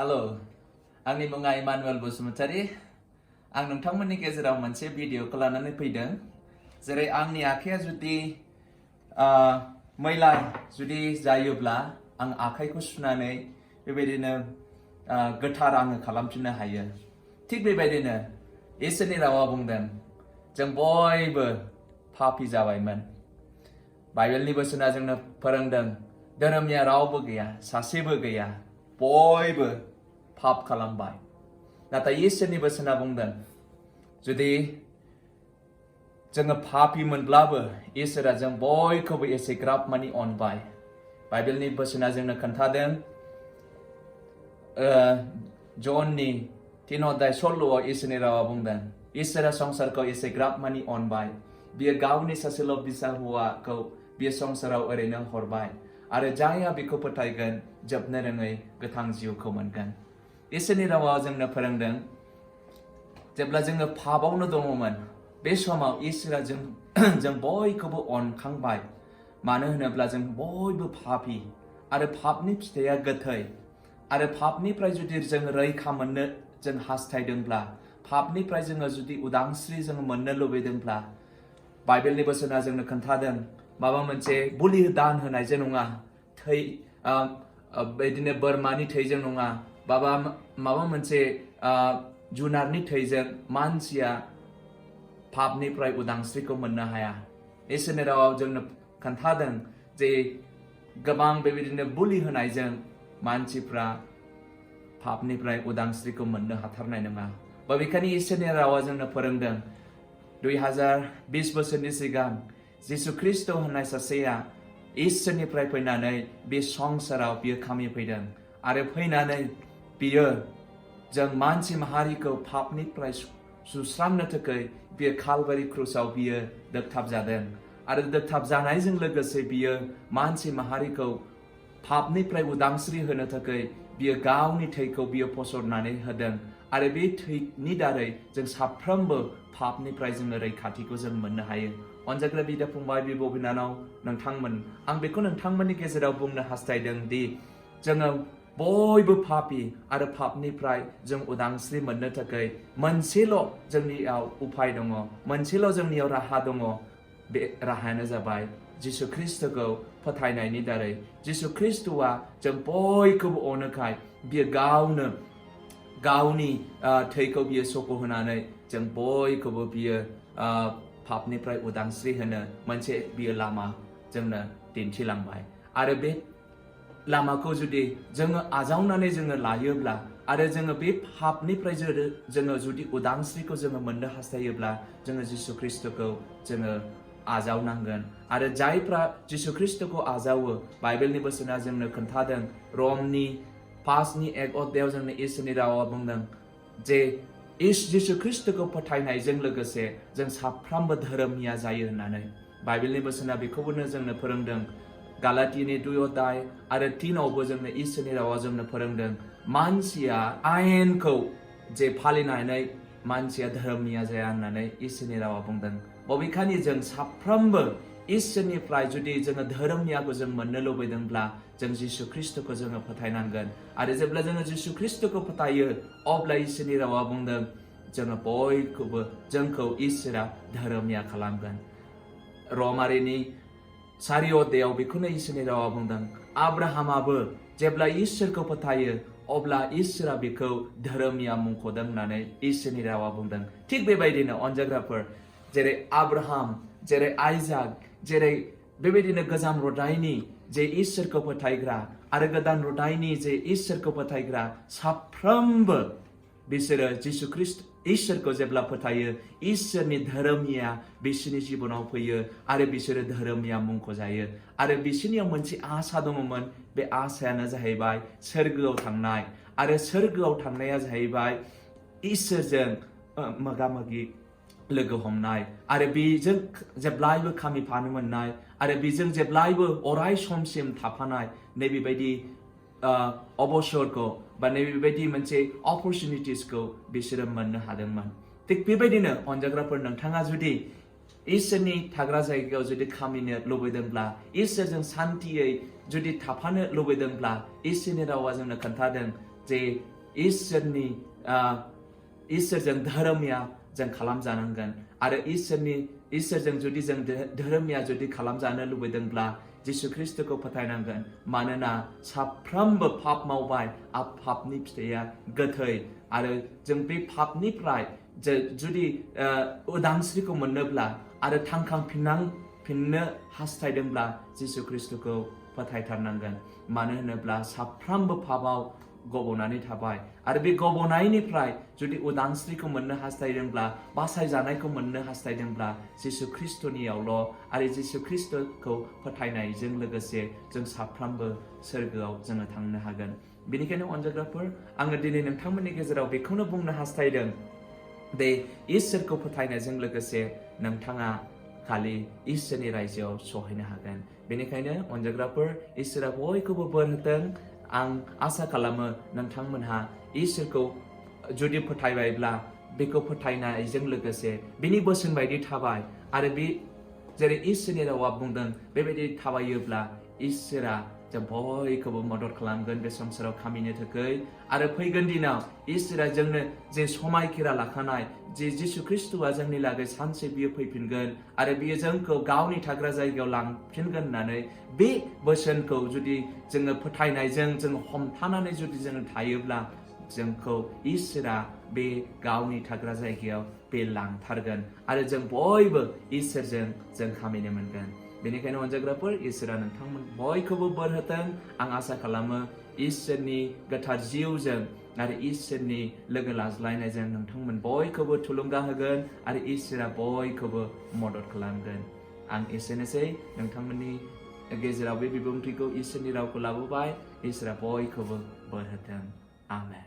Hello, आंनि मुङा Emmanuel Basumatary. आं नोंथांमोननि गेजेराव मोनसे भिडिअखौ लानानै फैदों। जेरै आंनि आखाया जुदि मैला जुदि जायोब्ला आं आखाइखौ सुनानै बेबायदिनो गोथार आङो खालामफिननो हायो। थिग बेबायदिनो इसोरनि रावा बुंदों जों बयबो पापी जाबायमोन। बाइबेलनि बोसोना जोंनो फोरोंदों धोरोमनिया रावबो गैया, सासेबो गैया, बयबो पाप खालामबाय। नाथाय इसोरनि बोसोना बुंदों जुदि जोङो पापी मोनब्लाबो इसोरा जों बयखौबो एसेग्राब मानि अनबाय। बाइबेलनि बोसोना जोंनो खोन्थादों जननि 3 अध्याय 16 इसोरनि रावा बुंदों इसोरा संसारखौ एसेग्राब मानि अनबाय, बियो गावनि सासेल' बिसा हौवाखौ बियो संसाराव ओरैनो हरबाय आरो जायहा बिखौ फोथायगोन जोबनो रोङै गोथां जिउखौ मोनगोन। इसोरनि रावा जोंनो फोरोंदों जेब्ला जोङो पापावनो दङमोन बे समाव इसोरा जों बयखौबो अनखांबाय। मानो होनोब्ला जों बयबो पापी आरो पापनि फिथाइया गोथै आरो पापनिफ्राय जुदि जों रैखा मोननो जों हास्थायदोंब्ला, पापनिफ्राय जोङो जुदि उदांस्रि जों मोननो लुबैदोंब्ला बाइबेलनि बोसोना जोंनो खोन्थादों माबा मोनसे बुलि दान होनायजों नङा, बिदिनो बोरमानि थैजों नङा, माबा मोनसे जुनारनि थैजों मानसिया पापनिफ्राय उदांस्रिखौ मोननो हाया। इसोरनि रावाव जोंनो खोन्थादों जे गोबां बेबायदिनो बुलि होनायजों मानसिफ्रा पापनिफ्राय उदांस्रिखौ मोननो हाथारनाय नङा। बबेखानि इसोरनि रावा जोंनो फोरोंदों 2020 बोसोरनि सिगां जिसु ख्रिस्ट होननाय सासेया इसोरनिफ्राय फैनानै बे संसाराव बियो खामि फैदों आरो फैनानै बियो जों मानसि माहारिखौ पापनिफ्राय सुस्रांनो थाखाय बियो कालभारि क्रुसाव बियो दोगथाब जादों आरो दोगथाब जानायजों लोगोसे बियो मानसि माहारिखौ पापनिफ्राय उदांस्रि होनो थाखाय बियो गावनि थैखौ बियो फसरनानै होदों आरो बे थैनि दारै जों साफ्रोमबो पापनिफ्राय जोङो रैखाथिखौ जों मोननो हायो। अनजाग्रा बिदा फंबाय, बिब' बिनानाव, नोंथांमोन, आं बेखौ नोंथांमोननि गेजेराव बुंनो हास्थायदों दि जोङो बयबो पापी आरो पापनिफ्राय जों उदांस्रि मोननो थाखाय मोनसेल' जोंनियाव उपाय दङ, मोनसेल' जोंनियाव राहा दङ। बे राहायानो जाबाय जिसु ख्रिस्टखौ फोथायनायनि दारै। जिसु ख्रिस्टआ जों बयखौबो अनोखाय बियो गावनो गावनि थैखौ बियो सख' होनानै जों बयखौबो बियो पापनिफ्राय उदांस्रि होनो मोनसे बियो लामा जोंनो दिन्थिलांबाय। आरो बे लामाखौ जुदि जोङो आजावनानै जोङो लायोब्ला आरो जोङो बे पापनिफ्राय जोङो जुदि उदांस्रिखौ जोङो मोननो हास्थायोब्ला जोङो जिसु ख्रिस्टखौ जोङो आजावनांगोन। आरो जायफ्रा जिसु ख्रिस्टखौ आजावो, बाइबेलनि बोसोना जोंनो खोन्थादों रमनि 5:1 अध्यायाव जोंनो इसोरनि रावा बुंदों जे जिसु ख्रिस्टखौ फोथायनायजों लोगोसे जों साफ्रोमबो धोरोमनिया जायो होननानै। बाइबेलनि बोसोना बेखौबो जोंनो फोरोंदों। गालातिनि 2 अध्याय आरो 3आवबो जोंनो इसोरनि रावा जोंनो फोरोंदों मानसिया आयेनखौ जे फालिनानै मानसिया धोरोमनिया जाया होननानै इसोरनि रावा बुंदों। बबेखानि जों साफ्रोमबो इसोरनिफ्राय जुदि जोङो धोरोमनियाखौ जों मोननो लुबैदोंब्ला जों जिसु ख्रिस्टखौ जोङो फोथायनांगोन। आरो जेब्ला जोङो जिसु ख्रिस्टखौ फोथायो अब्ला इसोरनि रावा बुंदों जोङो बयखौबो जोंखौ इसोरा धोरोमनिया खालामगोन। रमारिनि 4 अध्यायाव बेखौनो इसोरनि रावा बुंदों आब्राहामाबो जेब्ला इसोरखौ फोथायो अब्ला इसोरा बेखौ धोरोमनिया मुंख'दों होननानै इसोरनि रावा बुंदों। थिग बेबायदिनो अनजाग्राफोर, जेरै आब्राहाम, जेरै आइजाक, जेरै बेबायदिनो गोजाम रुदायनि जे इसोरखौ फोथायग्रा आरो गोदान रुदायनि जे इसोरखौ फोथायग्रा साफ्रोमबो बिसोरो जिसु ख्रिस्ट इसोरखौ जेब्ला फोथायो इसोरनि धोरोमनिया बिसोरनि जिबनाव फैयो आरो बिसोरो धोरोमनिया मुंख'जायो। आरो बिसोरनियाव मोनसे आसा दङमोन, बे आसायानो जाहैबाय सोरगोआव थांनाय। आरो सोरगोआव थांनाया जाहैबाय इसोरजों मोगा मोगि लोगो हमनाय आरो बेजों जेब्लायबो खामिफानो मोननाय आरो बेजों जेब्लायबो अराय समसिम थाफानाय नैबेबायदि अबसरखौ बा नैबेबायदि मोनसे अपरचुनिटिसखौ बिसोरो मोननो हादोंमोन। थिग बेबायदिनो अनजाग्राफोर, नोंथाङा जुदि इसोरनि थाग्रा जायगायाव जुदि खामिनो लुबैदोंब्ला, इसोरजों सान्थियै जुदि थाफानो लुबैदोंब्ला इसोरनि रावा जोंनो खोन्थादों जे इसोरनि इसोरजों धोरोमिया जों खालामजानांगोन आरो इसोरजों जुदि जों धोरोमिया जुदि खालामजानो लुबैदोंब्ला जिसु ख्रिस्टखौ फोथायनांगोन मानोना साफ्रोमबो पाप मावबाय पापनि फिथाइया गोथै आरो जों बे पापनिफ्राय जुदि उदांस्रिखौ मोननोब्ला आरो थांखांफिननो हास्थायदोंब्ला जिसु ख्रिस्टखौ फोथायथारनांगोन मानो होनोब्ला साफ्रोमबो पापाव गब'नानै थाबाय आरो बे गब'नायनिफ्राय जुदि उदांस्रिखौ मोननो हास्थायदोंब्ला बासायजानायखौ मोननो हास्थायदोंब्ला जिसु ख्रिस्टनियावल' आरो जिसु ख्रिस्टखौ फोथायनायजों लोगोसे जों साफ्रोमबो सोरगोआव जोङो थांनो हागोन। बेनिखायनो अनजाग्राफोर आङो दिनै नोंथांमोननि गेजेराव बेखौनो बुंनो हास्थायदों दे इसोरखौ फोथायनायजों लोगोसे नोंथाङा खालि इसोरनि रायजोआव सहैनो हागोन। बेनिखायनो अनजाग्राफोर इसोरा बयखौबो बोर होथों। आं आसा खालामो नोंथांमोनहा इसोरखौ जुदि फोथायबायब्ला बेखौ फोथायनायजों लोगोसे बिनि बोसोन बायदि थाबाय आरो बे जेरै इसोरनि रावा बुंदों बेबायदि थाबायोब्ला इसोरा जों बयखौबो मदद खालामगोन बे संसाराव खामिनो थाखाय आरो फैगोन दिनाव इसोरा जोंनो जे समायखिरा लाखानाय जे जिसु ख्रिस्टआ जोंनि लागै सानसे बियो फैफिनगोन आरो बियो जोंखौ गावनि थाग्रा जायगायाव लांफिनगोन होननानै बे बोसोनखौ जुदि जोङो फोथायनायजों जों हमथानानै जुदि जोङो थायोब्ला जोंखौ इसोरा बे गावनि थाग्रा जायगायाव बे लांथारगोन आरो जों बयबो इसोरजों जों खामिनो मोनगोन। बेनिखायनो अनजाग्राफोर इसोरा नोंथांमोन बयखौबो बोर होथों। आं आसा खालामो इसोरनि गोथार जिउजों आरो इसोरनि लोगो लाज्लायनायजों नोंथांमोन बयखौबो थुलुंगा होगोन आरो इसोरा बयखौबो मदद खालामगोन। आं एसेनोसै नोंथांमोननि गेजेराव बे बिबुंथिखौ इसोरनि रावखौ लाबोबाय। इसोरा बयखौबो बोर होथों। आमेन।